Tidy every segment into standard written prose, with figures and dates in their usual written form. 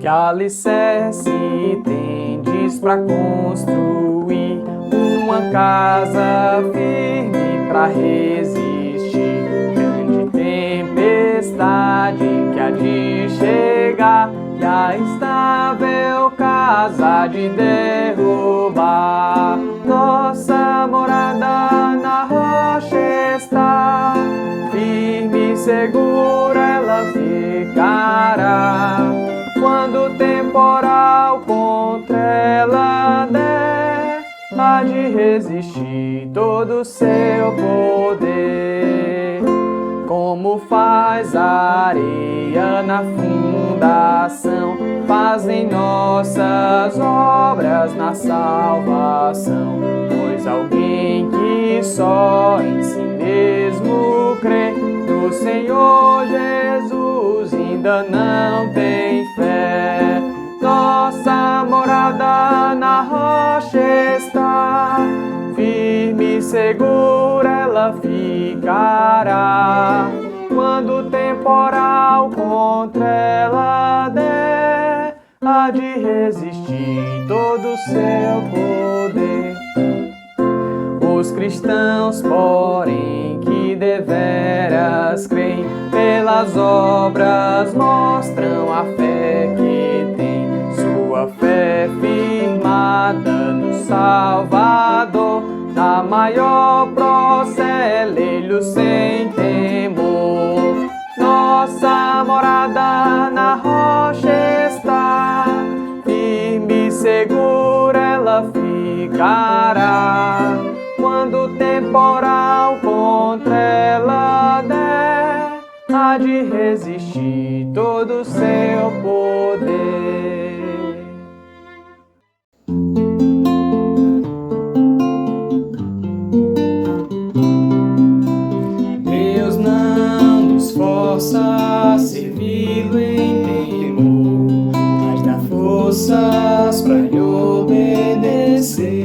Que alicerce tendes pra construir uma casa firme pra resistir grande tempestade que há de chegar e a estável casa de derrubar. Nossa morada na rocha está, firme e segura ela ficará. Quando o temporal contra ela der, há de resistir todo o seu poder. Como faz a areia na fundação, fazem nossas obras na salvação. Pois alguém que só em si mesmo crê no Senhor Jesus ainda não tem fé. Nossa morada na rocha está, firme e segura ela ficará. Quando o temporal contra ela der, há de resistir todo o seu poder. Os cristãos, porém, que deveras creem, pelas obras mostram a fé que tem. Sua fé firmada no Salvador, da maior procelelho sem temor. Nossa morada na rocha está, firme e segura ela ficará. Quando o temporal contra ela der, há de resistir todo o seu poder. Deus não nos força a servi-lo em temor, mas dá forças para lhe obedecer.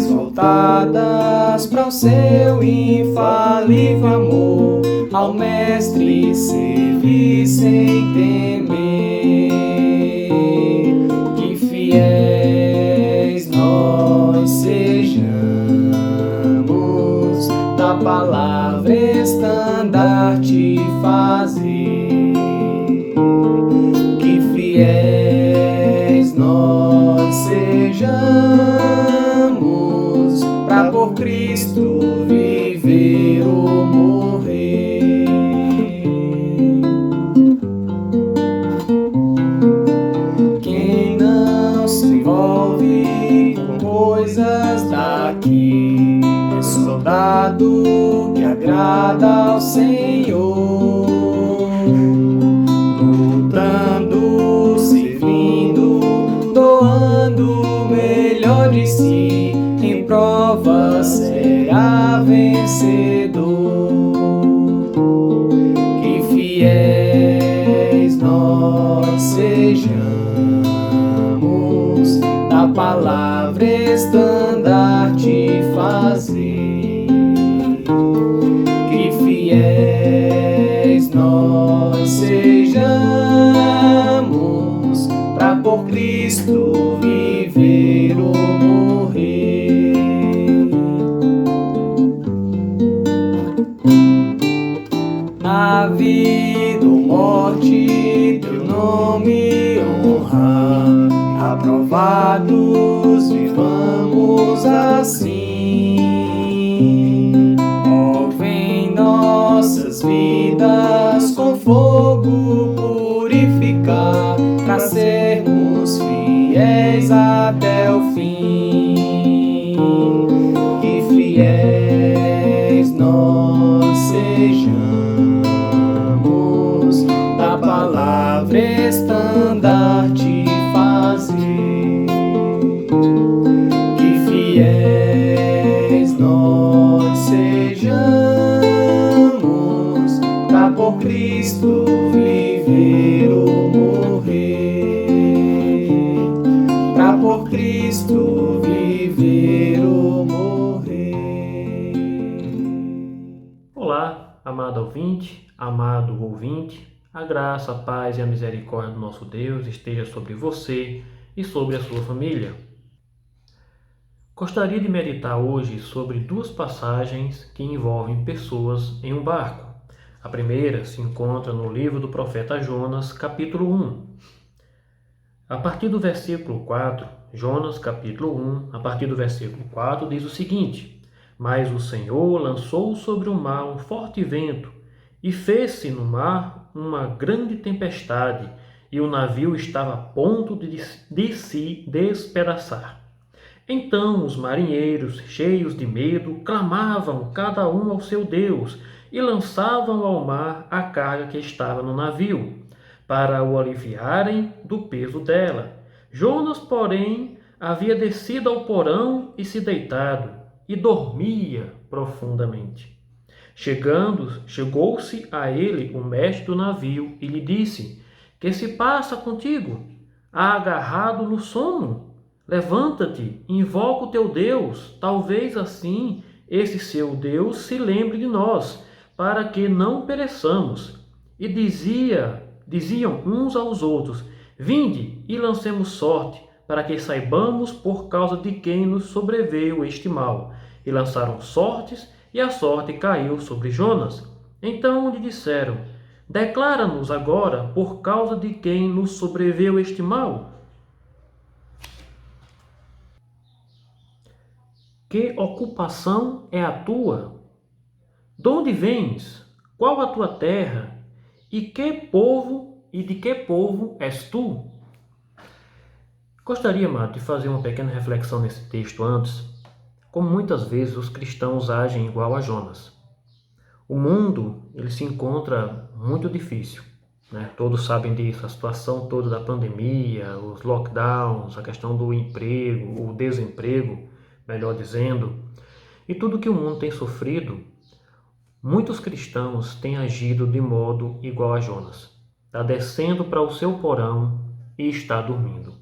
Voltadas para o seu infalível amor, ao Mestre servir sem temer. Que fiéis nós sejamos, da palavra estandarte fazer. Que fiéis nós sejamos, pra por Cristo viver ou morrer. Quem não se envolve com coisas daqui é soldado que agrada ao Senhor, lutando, servindo, doando o melhor de si, em prova será vencedor. Que fiéis nós sejamos, da palavra estandarte fazer. Que fiéis nós sejamos, pra por Cristo viver ou morrer. Na vida ou morte, teu nome honrar, aprovados vivamos assim. Ó, vem nossas vidas com fogo purificar, pra sermos fiéis até o fim. Que fiéis nós sejamos, da palavra estandarte fazer. Que fiéis nós sejamos, pra por Cristo viver ou morrer. Pra por Cristo viver ou morrer. Olá, amado ouvinte, amado ouvinte, a graça, a paz e a misericórdia do nosso Deus esteja sobre você e sobre a sua família. Gostaria de meditar hoje sobre duas passagens que envolvem pessoas em um barco. A primeira se encontra no livro do profeta Jonas, capítulo 1. A partir do versículo 4, Jonas, capítulo 1, a partir do versículo 4, diz o seguinte: Mas o Senhor lançou sobre o mar um forte vento, e fez-se no mar uma grande tempestade, e o navio estava a ponto de se despedaçar. Então os marinheiros, cheios de medo, clamavam cada um ao seu Deus, e lançavam ao mar a carga que estava no navio, para o aliviarem do peso dela. Jonas, porém, havia descido ao porão e se deitado, e dormia profundamente. Chegou-se a ele o mestre do navio e lhe disse: Que se passa contigo? Há agarrado no sono? Levanta-te, invoca o teu Deus, talvez assim esse seu Deus se lembre de nós, para que não pereçamos. E diziam uns aos outros: Vinde e lancemos sorte, para que saibamos por causa de quem nos sobreveio este mal. E lançaram sortes, e a sorte caiu sobre Jonas. Então lhe disseram: Declara-nos agora por causa de quem nos sobreveio este mal. Que ocupação é a tua? De onde vens? Qual a tua terra? E de que povo és tu? Gostaria, amado, de fazer uma pequena reflexão nesse texto antes. Como muitas vezes os cristãos agem igual a Jonas. O mundo, ele se encontra muito difícil, né? Todos sabem disso, a situação toda da pandemia, os lockdowns, a questão do emprego, o desemprego, melhor dizendo, e tudo que o mundo tem sofrido. Muitos cristãos têm agido de modo igual a Jonas. Está descendo para o seu porão e está dormindo.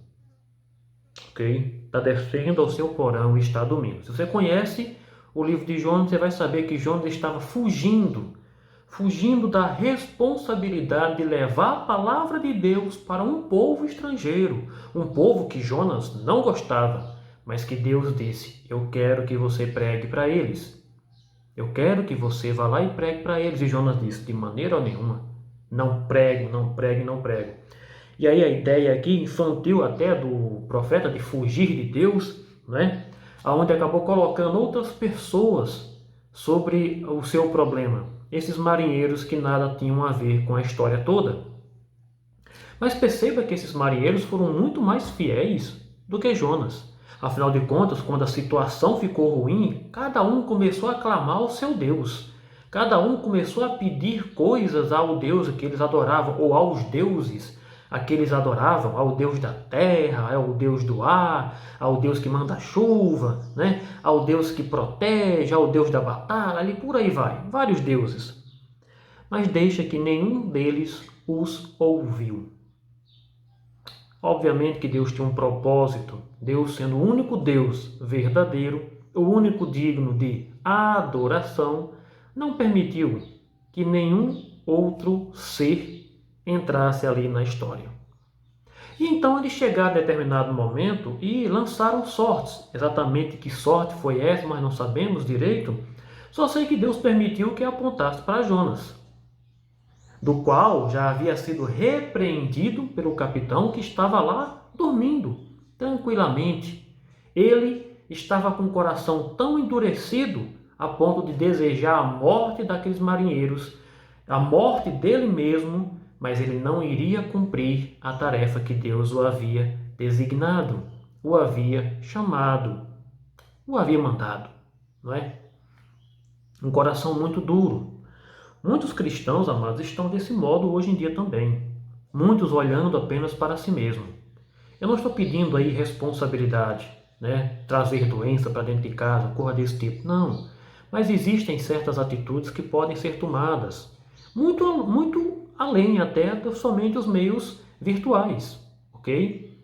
Ok? Está descendo ao seu porão e está dormindo. Se você conhece o livro de Jonas, você vai saber que Jonas estava fugindo da responsabilidade de levar a palavra de Deus para um povo estrangeiro, um povo que Jonas não gostava, mas que Deus disse: Eu quero que você pregue para eles. Eu quero que você vá lá e pregue para eles. E Jonas disse: de maneira nenhuma. Não prego, não prego, não prego. E aí a ideia aqui, infantil até, do profeta de fugir de Deus, né? Onde acabou colocando outras pessoas sobre o seu problema. Esses marinheiros que nada tinham a ver com a história toda. Mas perceba que esses marinheiros foram muito mais fiéis do que Jonas. Afinal de contas, quando a situação ficou ruim, cada um começou a clamar ao seu Deus. Cada um começou a pedir coisas ao Deus que eles adoravam, ou aos deuses a que eles adoravam, ao Deus da terra, ao Deus do ar, ao Deus que manda chuva, né? Ao Deus que protege, ao Deus da batalha, ali por aí vai, vários deuses. Mas deixa que nenhum deles os ouviu. Obviamente que Deus tinha um propósito. Deus, sendo o único Deus verdadeiro, o único digno de adoração, não permitiu que nenhum outro ser entrasse ali na história. E então eles chegaram a determinado momento e lançaram sortes. Exatamente que sorte foi essa, mas não sabemos direito. Só sei que Deus permitiu que apontasse para Jonas, do qual já havia sido repreendido pelo capitão que estava lá dormindo tranquilamente. Ele estava com o coração tão endurecido a ponto de desejar a morte daqueles marinheiros, a morte dele mesmo, mas ele não iria cumprir a tarefa que Deus o havia designado, o havia chamado, o havia mandado, não é? Um coração muito duro. Muitos cristãos, amados, estão desse modo hoje em dia também. Muitos olhando apenas para si mesmo. Eu não estou pedindo aí responsabilidade, né? Trazer doença para dentro de casa, coisa desse tipo. Não. Mas existem certas atitudes que podem ser tomadas. Muito além até de somente os meios virtuais, ok?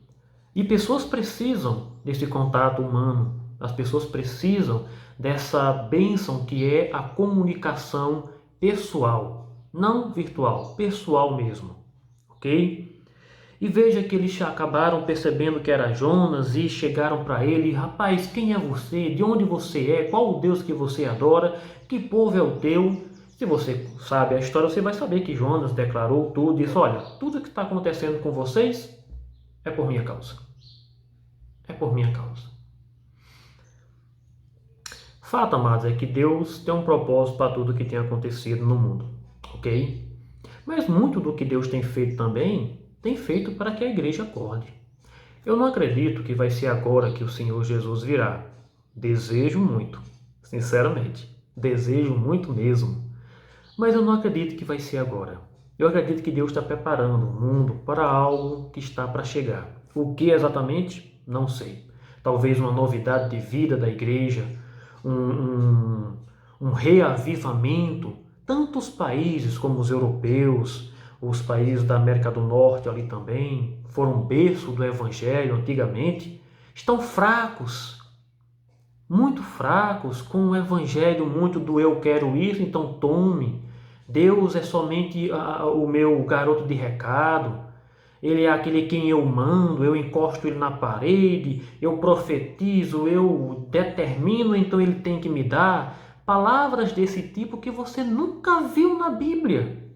E pessoas precisam desse contato humano. As pessoas precisam dessa bênção que é a comunicação pessoal, não virtual, pessoal mesmo, ok? E veja que eles acabaram percebendo que era Jonas e chegaram para ele: rapaz, quem é você? De onde você é? Qual o Deus que você adora? Que povo é o teu? Se você sabe a história, você vai saber que Jonas declarou tudo, disse: olha, tudo que está acontecendo com vocês é por minha causa. É por minha causa. Fato, amados, é que Deus tem um propósito para tudo que tem acontecido no mundo, ok? Mas muito do que Deus tem feito também, tem feito para que a igreja acorde. Eu não acredito que vai ser agora que o Senhor Jesus virá. Desejo muito, sinceramente. Desejo muito mesmo. Mas eu não acredito que vai ser agora. Eu acredito que Deus está preparando o mundo para algo que está para chegar. O que exatamente? Não sei. Talvez uma novidade de vida da igreja, um reavivamento. Tantos países como os europeus, os países da América do Norte ali também, foram berço do Evangelho antigamente, estão fracos, muito fracos, com o Evangelho muito do eu quero isso, então tome. Deus é somente o meu garoto de recado, Ele é aquele quem eu mando, eu encosto ele na parede, eu profetizo, eu determino, então ele tem que me dar. Palavras desse tipo que você nunca viu na Bíblia.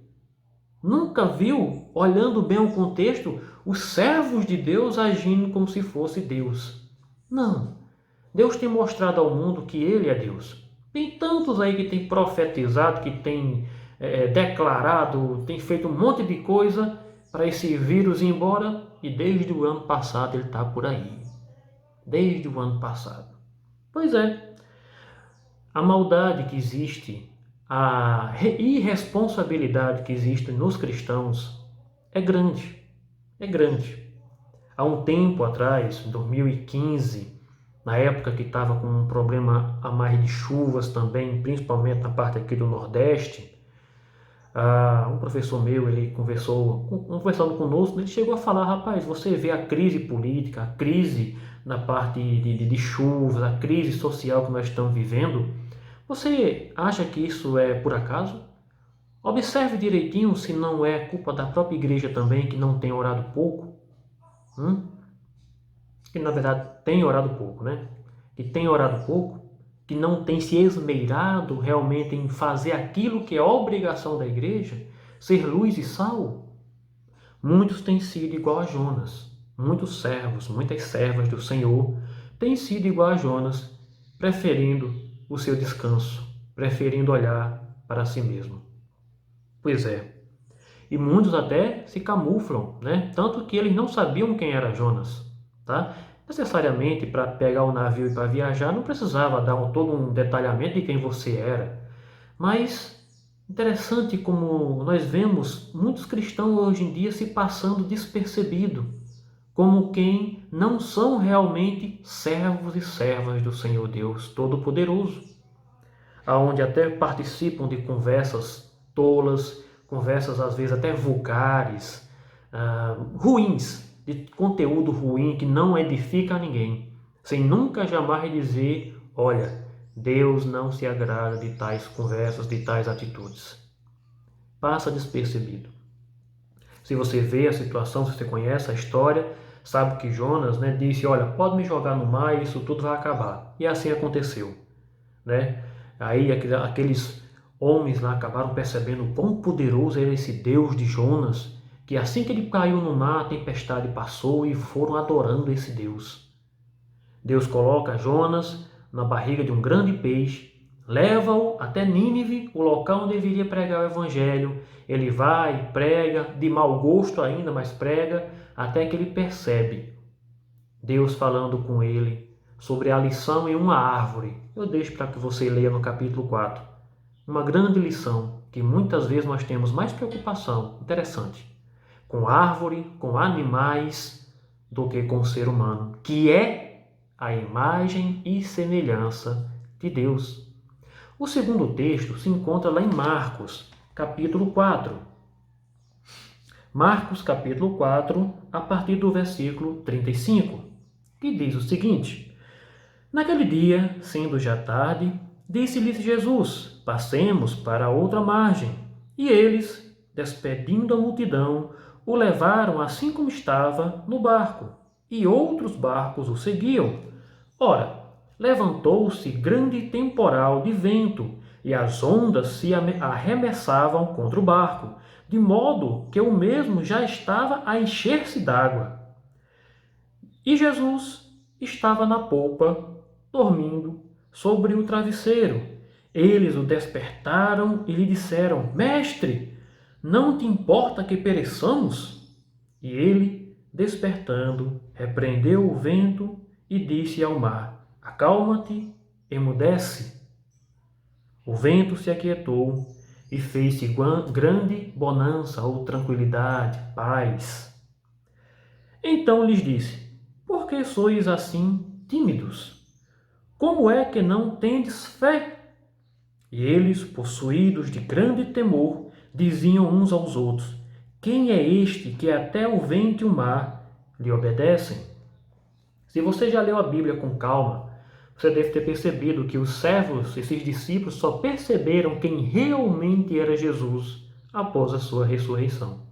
Nunca viu, olhando bem o contexto, os servos de Deus agindo como se fosse Deus. Não. Deus tem mostrado ao mundo que Ele é Deus. Tem tantos aí que tem profetizado, que tem declarado, tem feito um monte de coisa para esse vírus ir embora, e desde o ano passado ele está por aí. Desde o ano passado. Pois é, a maldade que existe, a irresponsabilidade que existe nos cristãos é grande. É grande. Há um tempo atrás, em 2015, na época que estava com um problema a mais de chuvas também, principalmente na parte aqui do Nordeste, um professor meu, ele conversando conosco, ele chegou a falar: rapaz, você vê a crise política, a crise na parte de chuvas, a crise social que nós estamos vivendo, você acha que isso é por acaso? Observe direitinho se não é culpa da própria igreja também, que não tem orado pouco. Que na verdade tem orado pouco, né? Que tem orado pouco, que não tem se esmeirado realmente em fazer aquilo que é obrigação da igreja, ser luz e sal. Muitos têm sido igual a Jonas. Muitos servos, muitas servas do Senhor têm sido igual a Jonas, preferindo o seu descanso, preferindo olhar para si mesmo. Pois é. E muitos até se camuflam, né? Tanto que eles não sabiam quem era Jonas, tá? Necessariamente para pegar o navio e para viajar não precisava dar todo um detalhamento de quem você era. Mas interessante como nós vemos muitos cristãos hoje em dia se passando despercebido, como quem não são realmente servos e servas do Senhor Deus Todo-Poderoso, aonde até participam de conversas tolas, conversas às vezes até vulgares, ruins, de conteúdo ruim que não edifica a ninguém, sem nunca jamais dizer: olha, Deus não se agrada de tais conversas, de tais atitudes. Passa despercebido. Se você vê a situação, se você conhece a história, sabe que Jonas, né, disse: olha, pode me jogar no mar e isso tudo vai acabar. E assim aconteceu, né? Aí aqueles homens lá acabaram percebendo o quão poderoso era esse Deus de Jonas, que assim que ele caiu no mar, a tempestade passou e foram adorando esse Deus. Deus coloca Jonas na barriga de um grande peixe, leva-o até Nínive, o local onde deveria pregar o evangelho. Ele vai, prega, de mau gosto ainda, mas prega, até que ele percebe Deus falando com ele sobre a lição em uma árvore. Eu deixo para que você leia no capítulo 4. Uma grande lição que muitas vezes nós temos mais preocupação, interessante, com árvore, com animais, do que com o ser humano, que é a imagem e semelhança de Deus. O segundo texto se encontra lá em Marcos, capítulo 4. Marcos, capítulo 4, a partir do versículo 35, que diz o seguinte: naquele dia, sendo já tarde, disse-lhes Jesus: passemos para a outra margem. E eles, despedindo a multidão, o levaram assim como estava no barco, e outros barcos o seguiam. Ora, levantou-se grande temporal de vento, e as ondas se arremessavam contra o barco, de modo que o mesmo já estava a encher-se d'água. E Jesus estava na polpa, dormindo, sobre o travesseiro. Eles o despertaram e lhe disseram: Mestre, não te importa que pereçamos? E ele, despertando, repreendeu o vento e disse ao mar: Acalma-te, emudece. O vento se aquietou e fez-se grande bonança ou tranquilidade, paz. Então lhes disse: Por que sois assim tímidos? Como é que não tendes fé? E eles, possuídos de grande temor, diziam uns aos outros: Quem é este que até o vento e o mar lhe obedecem? Se você já leu a Bíblia com calma, você deve ter percebido que os servos, esses discípulos, só perceberam quem realmente era Jesus após a sua ressurreição.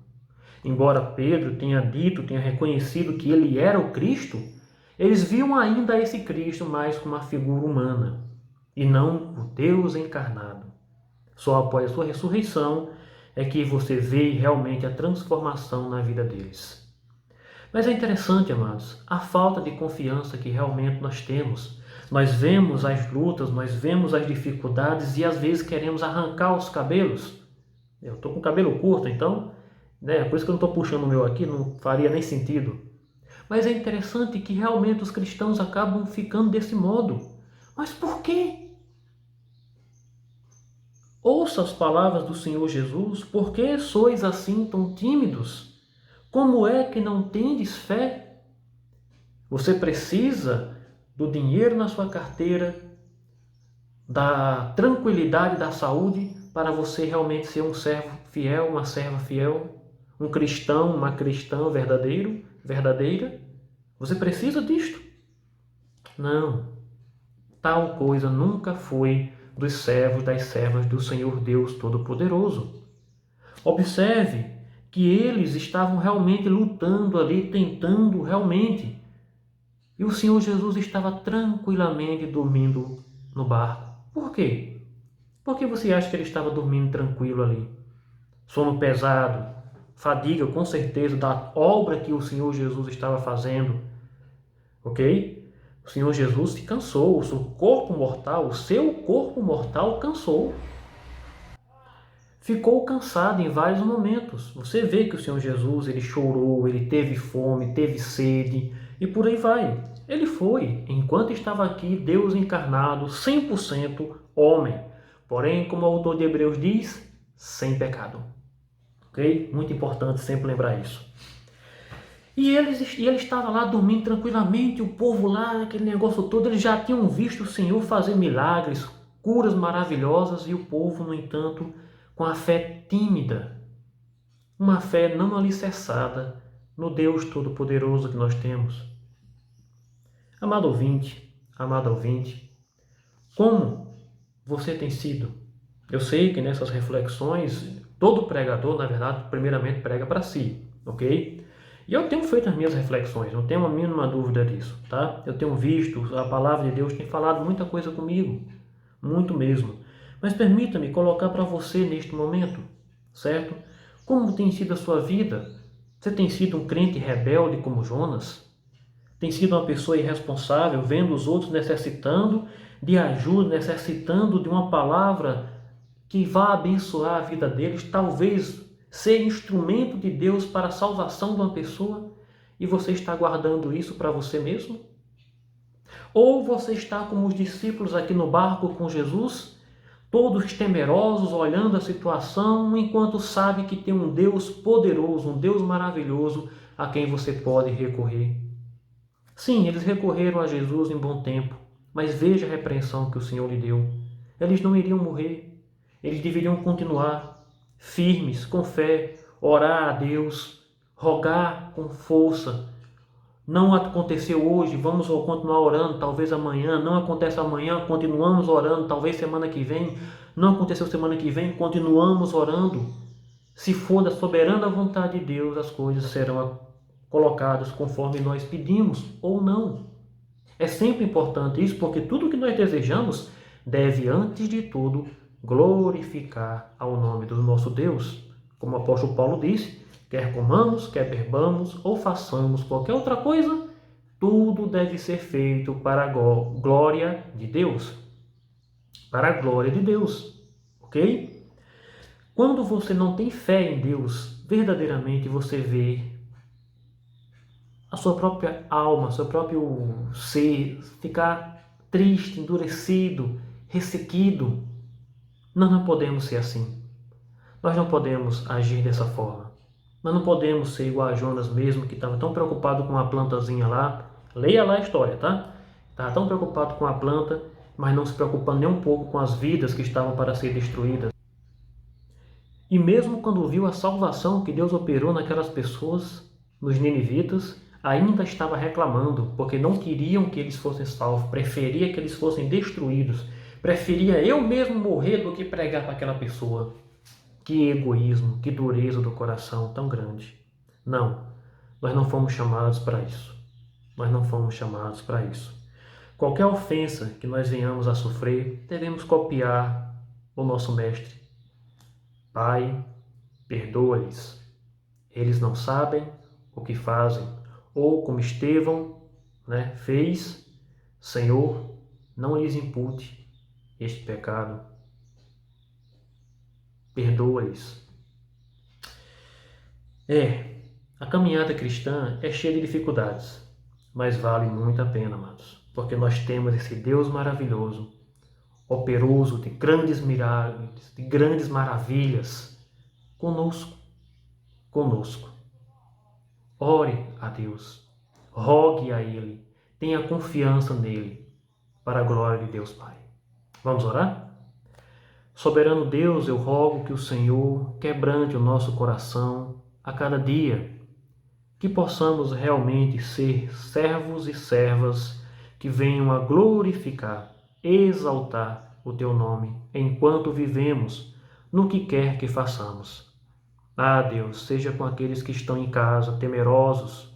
Embora Pedro tenha reconhecido que ele era o Cristo, eles viam ainda esse Cristo mais como uma figura humana e não o Deus encarnado. Só após a sua ressurreição é que você vê realmente a transformação na vida deles. Mas é interessante, amados, a falta de confiança que realmente nós temos. Nós vemos as lutas, nós vemos as dificuldades e às vezes queremos arrancar os cabelos. Eu estou com o cabelo curto, então, por isso que eu não estou puxando o meu aqui, não faria nem sentido. Mas é interessante que realmente os cristãos acabam ficando desse modo. Mas por quê? Ouça as palavras do Senhor Jesus. Por que sois assim tão tímidos? Como é que não tendes fé? Você precisa do dinheiro na sua carteira, da tranquilidade da saúde para você realmente ser um servo fiel, uma serva fiel, um cristão, uma cristã verdadeira? Você precisa disto? Não. Tal coisa nunca foi dos servos, das servas do Senhor Deus Todo-Poderoso. Observe que eles estavam realmente lutando ali, tentando realmente. E o Senhor Jesus estava tranquilamente dormindo no barco. Por quê? Por que você acha que ele estava dormindo tranquilo ali? Sono pesado, fadiga com certeza da obra que o Senhor Jesus estava fazendo. Ok? O Senhor Jesus se cansou, o seu corpo mortal cansou. Ficou cansado em vários momentos. Você vê que o Senhor Jesus, ele chorou, ele teve fome, teve sede e por aí vai. Ele foi, enquanto estava aqui, Deus encarnado, 100% homem. Porém, como o autor de Hebreus diz, sem pecado. Ok? Muito importante sempre lembrar isso. E ele estava lá dormindo tranquilamente, o povo lá, aquele negócio todo, eles já tinham visto o Senhor fazer milagres, curas maravilhosas, e o povo, no entanto, com a fé tímida, uma fé não alicerçada no Deus Todo-Poderoso que nós temos. Amado ouvinte, como você tem sido? Eu sei que nessas reflexões, todo pregador, na verdade, primeiramente prega para si, ok? E eu tenho feito as minhas reflexões, não tenho a mínima dúvida disso, tá? Eu tenho visto, a palavra de Deus tem falado muita coisa comigo, muito mesmo. Mas permita-me colocar para você neste momento, certo? Como tem sido a sua vida? Você tem sido um crente rebelde como Jonas? Tem sido uma pessoa irresponsável, vendo os outros necessitando de ajuda, necessitando de uma palavra que vá abençoar a vida deles, talvez ser instrumento de Deus para a salvação de uma pessoa, e você está guardando isso para você mesmo? Ou você está como os discípulos aqui no barco com Jesus, todos temerosos, olhando a situação, enquanto sabe que tem um Deus poderoso, um Deus maravilhoso a quem você pode recorrer? Sim, eles recorreram a Jesus em bom tempo, mas veja a repreensão que o Senhor lhe deu. Eles não iriam morrer, eles deveriam continuar firmes, com fé, orar a Deus, rogar com força. Não aconteceu hoje, vamos continuar orando, talvez amanhã. Não acontece amanhã, continuamos orando, talvez semana que vem. Não aconteceu semana que vem, continuamos orando. Se for da soberana vontade de Deus, as coisas serão colocadas conforme nós pedimos ou não. É sempre importante isso, porque tudo que nós desejamos deve, antes de tudo, glorificar ao nome do nosso Deus. Como o apóstolo Paulo disse, quer comamos, quer bebamos ou façamos qualquer outra coisa, tudo deve ser feito para a glória de Deus. Para a glória de Deus, ok? Quando você não tem fé em Deus, verdadeiramente você vê a sua própria alma, seu próprio ser ficar triste, endurecido, ressequido. Nós não podemos ser assim. Nós não podemos agir dessa forma. Nós não podemos ser igual a Jonas mesmo, que estava tão preocupado com a plantazinha lá. Leia lá a história, tá? Estava tão preocupado com a planta, mas não se preocupando nem um pouco com as vidas que estavam para ser destruídas. E mesmo quando viu a salvação que Deus operou naquelas pessoas, nos ninivitas, ainda estava reclamando, porque não queriam que eles fossem salvos, preferia que eles fossem destruídos, preferia eu mesmo morrer do que pregar para aquela pessoa. Que egoísmo, que dureza do coração tão grande. Não, nós não fomos chamados para isso. Nós não fomos chamados para isso. Qualquer ofensa que nós venhamos a sofrer, devemos copiar o nosso mestre. Pai, perdoa-lhes. Eles não sabem o que fazem. Ou como Estevão fez, Senhor, não lhes impute este pecado. Perdoa-lhes. A caminhada cristã é cheia de dificuldades, mas vale muito a pena, amados, porque nós temos esse Deus maravilhoso, operoso de grandes milagres, de grandes maravilhas, conosco. Ore a Deus, rogue a Ele, tenha confiança nele, para a glória de Deus Pai. Vamos orar? Soberano Deus, eu rogo que o Senhor quebrante o nosso coração a cada dia, que possamos realmente ser servos e servas que venham a glorificar, exaltar o Teu nome enquanto vivemos no que quer que façamos. Deus, seja com aqueles que estão em casa, temerosos,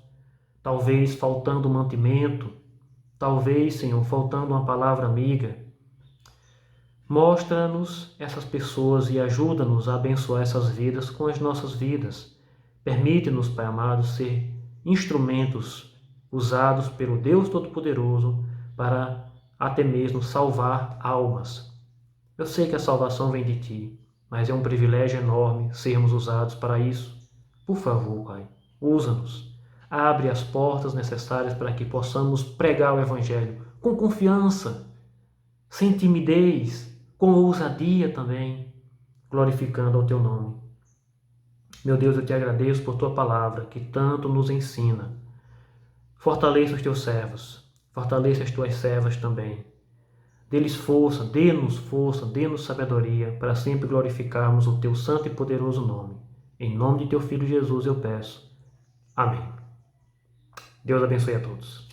talvez faltando mantimento, talvez, Senhor, faltando uma palavra amiga. Mostra-nos essas pessoas e ajuda-nos a abençoar essas vidas com as nossas vidas. Permite-nos, Pai amado, ser instrumentos usados pelo Deus Todo-Poderoso para até mesmo salvar almas. Eu sei que a salvação vem de Ti, mas é um privilégio enorme sermos usados para isso. Por favor, Pai, usa-nos. Abre as portas necessárias para que possamos pregar o Evangelho com confiança, sem timidez, com ousadia também, glorificando ao Teu nome. Meu Deus, eu Te agradeço por Tua palavra, que tanto nos ensina. Fortaleça os Teus servos, fortaleça as Tuas servas também. Dê-lhes força, dê-nos sabedoria, para sempre glorificarmos o Teu santo e poderoso nome. Em nome de Teu Filho Jesus eu peço. Amém. Deus abençoe a todos.